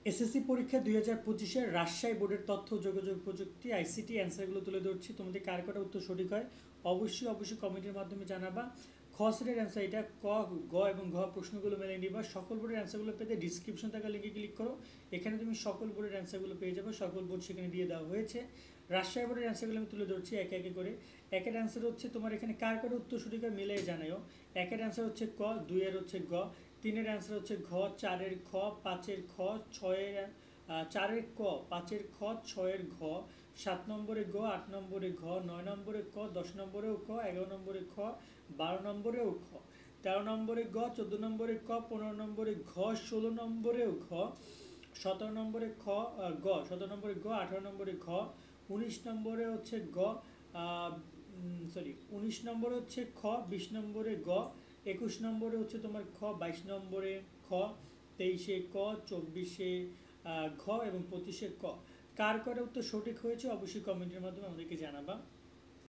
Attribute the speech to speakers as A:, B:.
A: SSC পরীক্ষা 2025-এর রাজশাহী বোর্ডের তথ্য ও যোগাযোগ প্রযুক্তি আইসিটি অ্যান্সারগুলো তুলে ধরছি। তোমাদের কার কটা উত্তর সঠিক হয় অবশ্যই কমেন্টের মাধ্যমে জানাবা। খ সেটের অ্যান্সার এটা। ক, গ এবং ঘ প্রশ্নগুলো মেনে নিবা। সকল বোর্ডের অ্যান্সারগুলো পেতে ডিসক্রিপশন থাকা লিঙ্কে ক্লিক করো। এখানে তুমি সকল বোর্ডের অ্যান্সারগুলো পেয়ে যাবে। সকল বোর্ড সেখানে দিয়ে দেওয়া হয়েছে। রাজশাহী বোর্ডের অ্যান্সারগুলো আমি তুলে ধরছি একে একে করে। একের অ্যান্সার হচ্ছে তোমার এখানে কার কটা উত্তর সঠিক হয় মিলে জানাও। একের অ্যান্সার হচ্ছে ক, দুইয়ের হচ্ছে গ, তিনের অ্যান্সার হচ্ছে ঘ, চারের খ, পাঁচের খ, ছয়ের চারের ক, পাঁচের খ, ছয়ের ঘ, 7 নম্বরে গ, 8 নম্বরে ঘ, 9 নম্বরে ক, 10 নম্বরেও ক, 11 নম্বরে খ, 12 নম্বরেও খ, 13 নম্বরে গ, 14 নম্বরে ক, 15 নম্বরে ঘ, 16 নম্বরেও ঘ, 17 নম্বরে গ, 17 নম্বরে গ, 18 নম্বরে ঘ, 19 নম্বরে হচ্ছে গ, 19 নম্বরে হচ্ছে খ, 20 নম্বরে গ, 21 নম্বরে হচ্ছে তোমার খ, 22 নম্বরে খ, 23-এ ক, 24-এ ঘ এবং 25-এ ক। কার কটা উত্তর সঠিক হয়েছে অবশ্যই কমেন্টের মাধ্যমে আমাদেরকে জানাবা।